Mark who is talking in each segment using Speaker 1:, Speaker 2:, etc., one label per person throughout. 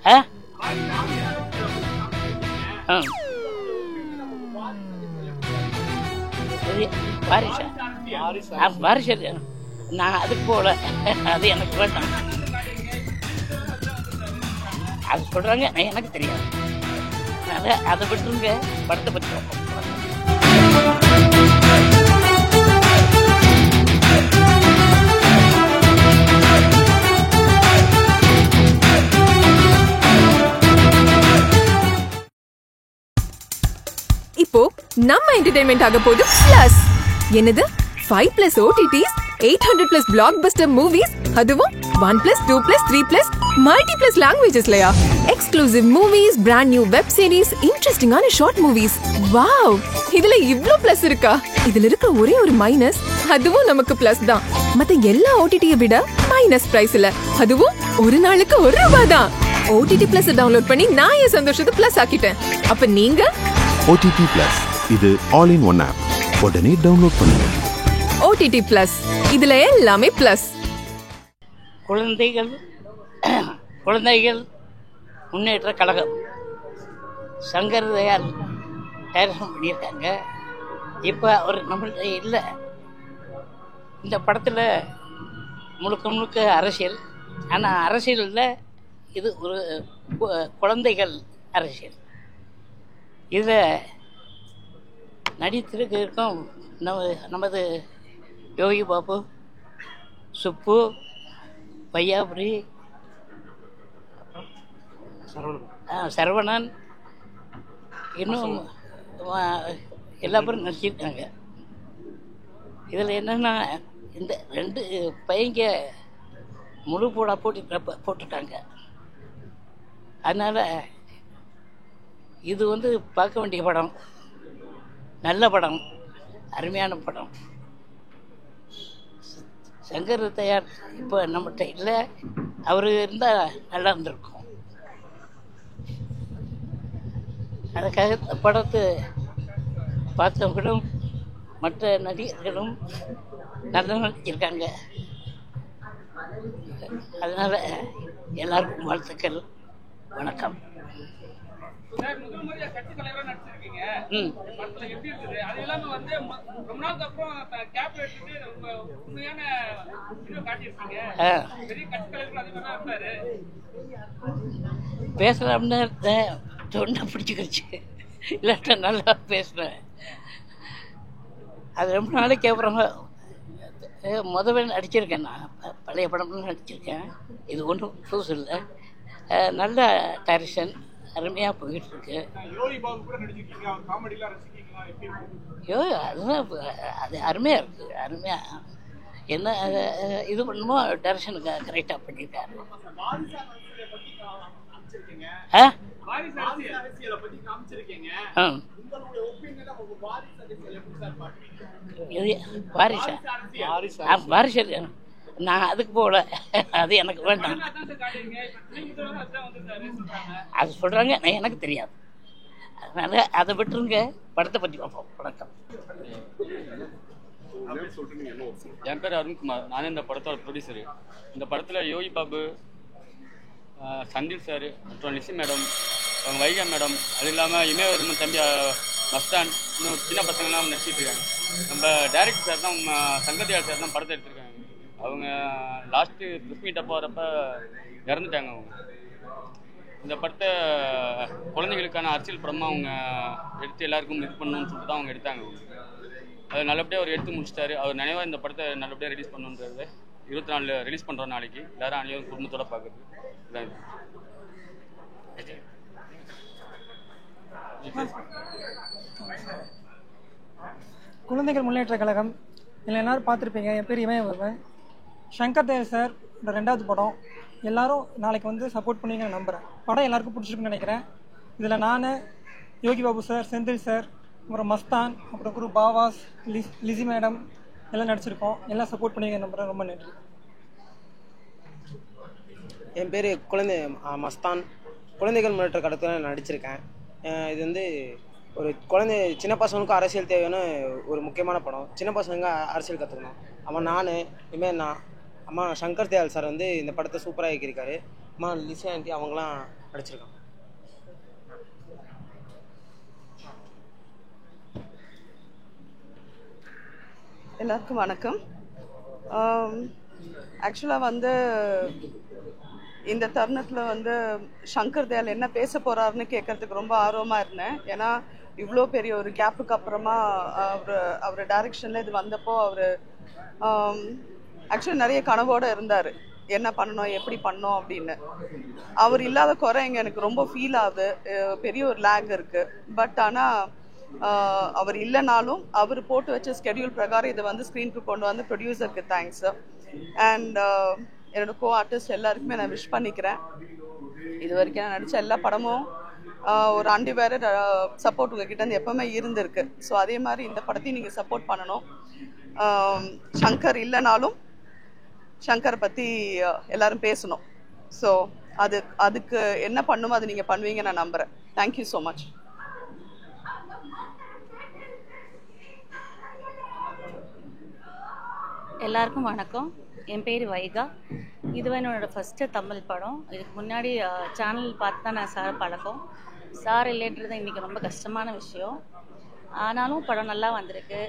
Speaker 1: ஆ வாரிசு நான் அதுக்கு போகல, அது எனக்கு வேண்டாம். அது சொல்கிறாங்க, எனக்கு தெரியாது. அதனால் அதை விட்டுருங்க, படத்தை பற்றி
Speaker 2: இப்போ நம்ம என்டர்டைன்மெண்ட் ஆக போகுது பிளஸ். என்னது 5+ OTTs, 800+ blockbuster movies, அதுவும் 1+, 2+, 3+ multi+ languagesலயா? Exclusive movies, brand new web series, இன்ட்ரெஸ்டிங்கான ஷார்ட் மூவிஸ். வாவ், இதுல இவ்ளோ பிளஸ் இருக்கா? இதுல இருக்க ஒரே ஒரு மைனஸ், அதுவும் நமக்கு பிளஸ் தான். மத்த எல்லா OTT-ய விட மைனஸ் பிரைஸ்ல, அதுவும் ஒரு நாளுக்கு ₹1 தான். OTT Plus டவுன்லோட் பண்ணி நான் என் சந்தோஷத்தை பிளஸ் ஆக்கிட்டேன். அப்ப நீங்க
Speaker 3: OTT Plus, இது ஆல் இன் ஒன் ஆப். உடனே டவுன்லோட் பண்ணுங்க.
Speaker 2: OTT Plus, இதுல எல்லாமே பிளஸ்.
Speaker 1: குழந்தைகள் முன்னேற்ற கழகம் சங்கர் தயாள் டைரக்ஷன் பண்ணியிருக்காங்க. இப்போ அவர் நம்மள்கிட்ட இல்லை. இந்த படத்தில் முழுக்க அரசியல். ஆனால் அரசியலில் இது ஒரு குழந்தைகள் அரசியல். இதில் நடித்திருக்கும் நமது யோகி பாபு, சுப்பு, வையாபுரி, சரவணன், இன்னும் எல்லா பேரும் நடிச்சிருக்காங்க. இதில் என்னென்னா, இந்த 2 பையங்க முழு போட்டுட்டாங்க. அதனால் இது பார்க்க வேண்டிய படம், நல்ல படம், அருமையான படம். சங்கர் தயார் இப்போ நம்மகிட்ட இல்லை. அவர் இருந்தால் நல்லா இருந்திருக்கும். அதுக்காக படத்தை பார்த்தவங்களும் மற்ற நடிகர்களும் நல்லா நடிச்சிருக்காங்க. அதனால் எல்லாருக்கும் வாழ்த்துக்கள். வணக்கம். பேசலாம்னு தொண்டை பிடிச்சிக்கிடுச்சு, இல்லாட்ட நல்லா பேசுறேன். அது ரொம்ப நாளைக்கு அப்புறம் முதல்ல நடிச்சிருக்கேன். நான் பழைய படம்லாம் நடிச்சிருக்கேன். இது ஒன்றும் புதுசு இல்லை. நல்ல டைரக்ஷன், அருமையாக போயிட்டு இருக்கு. அதுதான் அது அருமையாக இருக்குது. அருமையாக என்ன இது பண்ணுமோ டைரக்ஷனுக்கு கரெக்டாக பண்ணியிருக்காரு. வாரிசு நான் அதுக்கு போகல, அது எனக்கு வேண்டாம். அது சொல்கிறாங்க, எனக்கு தெரியாது. அதனால் அதை விட்டுருங்க, படத்தை பற்றி பார்ப்போம். வணக்கம்.
Speaker 4: என் பேர் அருண்குமார். நானே இந்த படத்தோட ப்ரொடியூசரு. இந்த படத்தில் யோகி பாபு, சந்தில் சார், அப்புறம் லிசி மேடம், அவங்க வைகா மேடம், அது இல்லாமல் இமயவர்மன் தம்பி மஸ்தான், இன்னும் சின்ன பசங்கள்லாம் நடிச்சிட்டு இருக்காங்க. நம்ம டைரக்டர் சார் தான், சங்கர் சார் தான் படத்தை எடுத்திருக்காங்க. அவங்க லாஸ்ட்டு ப்ரெஸ் மீட் அப்போ வரப்போ இறந்துட்டாங்க. அவங்க இந்த படத்தை குழந்தைகளுக்கான அரசியல் படமாக அவங்க எடுத்து எல்லாருக்கும் இது பண்ணணும்னு சொல்லிட்டு தான் அவங்க எடுத்தாங்க. அதை நல்லபடியாக அவர் எடுத்து முடிச்சிட்டாரு. அவர் நினைவாக இந்த படத்தை நல்லபடியாக ரிலீஸ் பண்ணணுன்றது 24 ரிலீஸ் பண்ணுறோம். நாளைக்கு எல்லாரும் அனைவரும் குடும்பத்தோடு பார்க்குறது இதான்.
Speaker 5: குழந்தைகள் முன்னேற்ற கழகம் இதில் எல்லோரும் பார்த்துருப்பீங்க. என் பேர் இமயவர்மன். சங்கர் தயாள் சார் 2வது படம். எல்லோரும் நாளைக்கு சப்போர்ட் பண்ணுவீங்கன்னு நம்புகிறேன். படம் எல்லாருக்கும் பிடிச்சிருக்குன்னு நினைக்கிறேன். இதில் நான், யோகி பாபு சார், செந்தில் சார், அப்புறம் மஸ்தான், அப்புறம் குரு பாவாஸ், லிசி மேடம் எல்லாம் நடிச்சிருக்கோம். எல்லாம் சப்போர்ட் பண்ணுவீங்க நம்புகிறேன். ரொம்ப நன்றி.
Speaker 6: என் பேர் மஸ்தான். குழந்தைகள் முன்னேற்ற கழகத்தில் நடிச்சிருக்கேன். இது ஒரு சின்ன பசங்களுக்கும் அரசியல் தேவையான ஒரு முக்கியமான படம். சின்ன பசங்க அரசியல் கற்றுக்கணும். அவன் நான் இனிமேல் நான் அம்மா சங்கர் தயாள் சார் வந்து இந்த படத்தை சூப்பராக இயக்கியிருக்காரு. அம்மா லிசி ஆண்டி அவங்களாம் நடிச்சிருக்காங்க.
Speaker 7: எல்லாருக்கும் வணக்கம். ஆக்சுவலாக வந்து இந்த தருணத்தில் வந்து சங்கர் தயாள் என்ன பேச போகிறாருன்னு கேட்கறதுக்கு ரொம்ப ஆர்வமாக இருந்தேன். ஏன்னா இவ்வளோ பெரிய ஒரு கேப்புக்கு அப்புறமா அவர் டைரக்ஷனில் இது வந்தப்போ அவர் ஆக்சுவலி நிறைய கனவோடு இருந்தார், என்ன பண்ணணும் எப்படி பண்ணணும் அப்படின்னு. அவர் இல்லாத குறை இங்கே எனக்கு ரொம்ப ஃபீல் ஆகுது. பெரிய ஒரு லேக் இருக்குது. பட் ஆனால் அவர் இல்லைனாலும் அவர் போட்டு வச்ச ஸ்கெடியூல் பிரகாரம் இதை வந்து ஸ்க்ரீனுக்கு கொண்டு வந்து ப்ரொடியூசருக்கு தேங்க்ஸ். அண்ட் என்னோட கோ ஆர்டிஸ்ட் எல்லாருக்குமே நான் விஷ் பண்ணிக்கிறேன். இது வரைக்கும் நான் நடித்த எல்லா படமும் ஒரு அன்டிவேர்ட் சப்போர்ட் உங்ககிட்ட இருந்து எப்பவுமே இருந்திருக்கு. ஸோ அதே மாதிரி இந்த படத்தையும் நீங்கள் சப்போர்ட் பண்ணணும். சங்கர் இல்லைனாலும் சங்கரை பற்றி எல்லாரும் பேசணும். ஸோ அதுக்கு என்ன பண்ணுமோ அது நீங்கள் பண்ணுவீங்க நான் நம்புகிறேன். Thank you so much.
Speaker 8: எல்லாருக்கும் வணக்கம். என் பேர் வைகா. இதுவே என்னோட ஃபஸ்ட்டு தமிழ் படம். இதுக்கு முன்னாடி சேனல் பார்த்து தான் நான் சார் பழக்கம். சார் இல்லைன்றது இன்றைக்கி ரொம்ப கஷ்டமான விஷயம். ஆனாலும் படம் நல்லா வந்திருக்கு.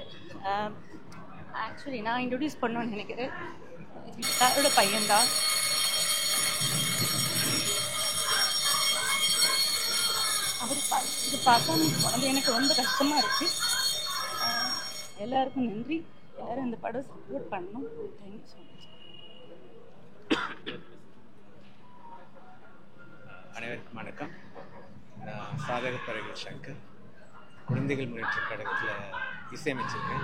Speaker 8: ஆக்சுவலி நான் இன்ட்ரடியூஸ் பண்ணணும்னு நினைக்கிறேன். சாரோட பையன்தான். அவர் இது பார்க்காம போனது எனக்கு ரொம்ப கஷ்டமாக இருக்குது. எல்லாருக்கும் நன்றி. எல்லாரும் இந்த படம் சப்போர்ட் பண்ணணும். Thank you so much.
Speaker 9: அனைவருக்கும் வணக்கம். நான் சாதகப்பறைகள் சங்கர். குழந்தைகள் முன்னேற்ற கழகத்தில் இசையமைச்சிருக்கேன்.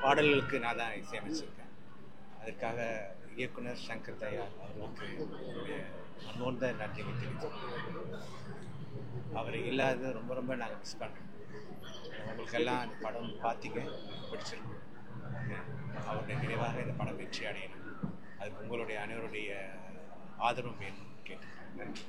Speaker 9: பாடல்களுக்கு நான் தான் இசையமைச்சிருக்கேன். அதற்காக இயக்குனர் சங்கர் தயாள் அவர்களுக்கு என்னுடைய மனோர்ந்த நன்றியை தெரிவித்துள்ளேன். அவர் இல்லாத ரொம்ப ரொம்ப நாங்கள் மிஸ் பண்ணுறோம். உங்களுக்கெல்லாம் அந்த படம் பார்த்தீங்க, பிடிச்சிருக்கோம். அவருடைய நினைவாக இந்த படம் வெற்றி அடையணும். அதுக்கு உங்களுடைய அனைவருடைய ஆதரவு வேணும்னு கேட்டுக்கிறேன். நன்றி.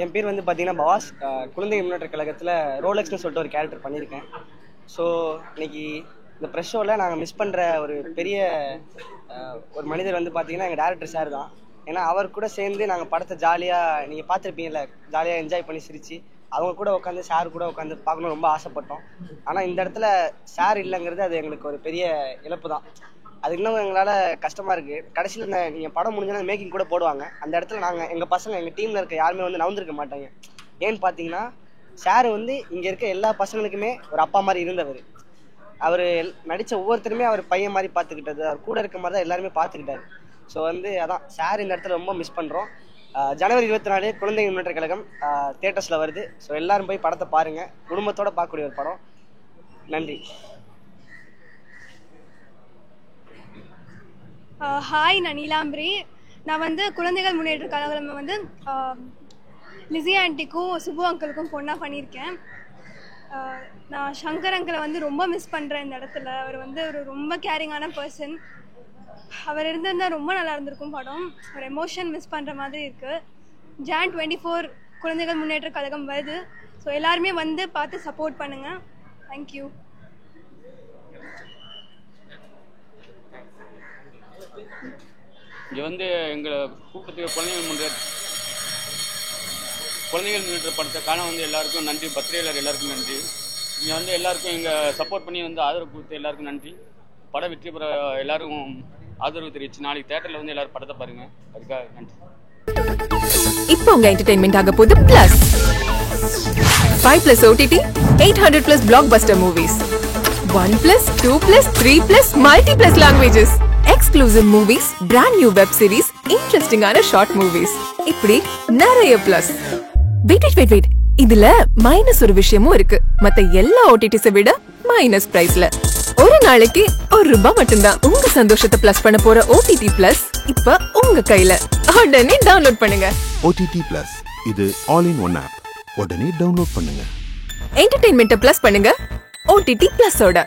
Speaker 10: என் பேர் வந்து பார்த்தீங்கன்னா பவாஸ். குழந்தைகள் முன்னேற்ற கழகத்தில் ரோலெக்ஸ்னு சொல்லிட்டு ஒரு கேரக்டர் பண்ணியிருக்கேன். ஸோ இன்னைக்கு இந்த ப்ரெஷ் ஷோவில் நாங்கள் மிஸ் பண்ணுற ஒரு பெரிய ஒரு மனிதர் வந்து பார்த்தீங்கன்னா எங்கள் டேரக்டர் சார் தான். ஏன்னா அவர் கூட சேர்ந்து நாங்கள் படத்தை ஜாலியாக, நீங்கள் பார்த்துருப்பீங்கல்ல, ஜாலியாக என்ஜாய் பண்ணி சிரித்து அவங்க கூட உட்காந்து சார் கூட உட்காந்து பார்க்கணும் ரொம்ப ஆசைப்பட்டோம். ஆனால் இந்த இடத்துல சார் இல்லைங்கிறது அது எங்களுக்கு ஒரு பெரிய இழப்பு தான். அது இன்னும் எங்களால் கஷ்டமாக இருக்குது. கடைசியில் நீங்கள் படம் முடிஞ்சோன்னா மேக்கிங் கூட போடுவாங்க. அந்த இடத்துல நாங்கள் எங்கள் பசங்க எங்கள் டீமில் இருக்க யாருமே வந்து நவுந்திருக்க மாட்டாங்க. ஏன்னு பார்த்தீங்கன்னா சார் வந்து இங்கே இருக்க எல்லா பசங்களுக்குமே ஒரு அப்பா மாதிரி இருந்தவர். அவர் நடித்த ஒவ்வொருத்தருமே அவர் பையன் மாதிரி பார்த்துக்கிட்டது, அவர் கூட இருக்க மாதிரி தான் எல்லாருமே பார்த்துக்கிட்டாரு. ஸோ வந்து அதான் சார் இந்த இடத்துல ரொம்ப மிஸ் பண்ணுறோம். ஜனவரி 24 குழந்தைகள் முன்னேற்ற கழகம் தியேட்டர்ஸில் வருது. ஸோ எல்லோரும் போய் படத்தை பாருங்கள். குடும்பத்தோடு பார்க்கக்கூடிய ஒரு படம். நன்றி.
Speaker 11: ஹாய், நான் நீலாம்பரி. நான் வந்து குழந்தைகள் முன்னேற்ற கழகம் வந்து லிசி ஆண்டிக்கும் சுபு அங்கிளுக்கும் பொண்ணாக பண்ணியிருக்கேன். நான் சங்கர் அங்கிளை வந்து ரொம்ப மிஸ் பண்ணுறேன் இந்த இடத்துல. அவர் வந்து ஒரு ரொம்ப கேரிங்கான பர்சன். அவர் இருந்திருந்தால் ரொம்ப நல்லா இருந்திருக்கும் படம். ஒரு எமோஷன் மிஸ் பண்ணுற மாதிரி இருக்குது. Jan 24 குழந்தைகள் முன்னேற்ற கழகம் வருது. ஸோ எல்லாருமே வந்து பார்த்து சப்போர்ட் பண்ணுங்கள். தேங்க்யூ.
Speaker 4: இங்கே வந்து எங்களை கூட்டத்துக்கு குழந்தைகள் முன்னேற்ற படத்தை காண வந்து எல்லாருக்கும் நன்றி. பத்திரிகையாளர் எல்லாருக்கும் நன்றி. இங்கே வந்து எல்லாருக்கும் எங்கள் சப்போர்ட் பண்ணி வந்து ஆதரவு கொடுத்து எல்லாருக்கும் நன்றி. படம் வெற்றி பெற எல்லாருக்கும் ஆதரவு தெரிவிச்சு நாளைக்கு தியேட்டரில் வந்து எல்லாரும் படத்தை பாருங்க. அதுக்காக நன்றி.
Speaker 2: இப்போ உங்க என்டர்டெயின்மெண்ட் ஆக போகுது plus 5+ OTT 800+ blockbuster movies 1+, 2+, 3+ multi+ languages, exclusive movies, brand new web series, interesting ஆன short movies, இப்படி நிறைய பிளஸ். வெயிட் இதுல மைனஸ் ஒரு விஷயமும் இருக்கு. மத்த எல்லா ஓடிடிஸை விட மைனஸ் பிரைஸ்ல ஒரு நாளைக்கு ₹1 மட்டும்தான். உங்க சந்தோஷத்தை பிளஸ் பண்ண போற OTT பிளஸ் இப்ப உங்க கையில. உடனே டவுன்லோட் பண்ணுங்க.
Speaker 3: OTT பிளஸ் இது ஆல் இன் ஒன் ஆப். உடனே டவுன்லோட் பண்ணுங்க.
Speaker 2: என்டர்டெயின்மெண்ட்டை பிளஸ் பண்ணுங்க OTT பிளஸோட.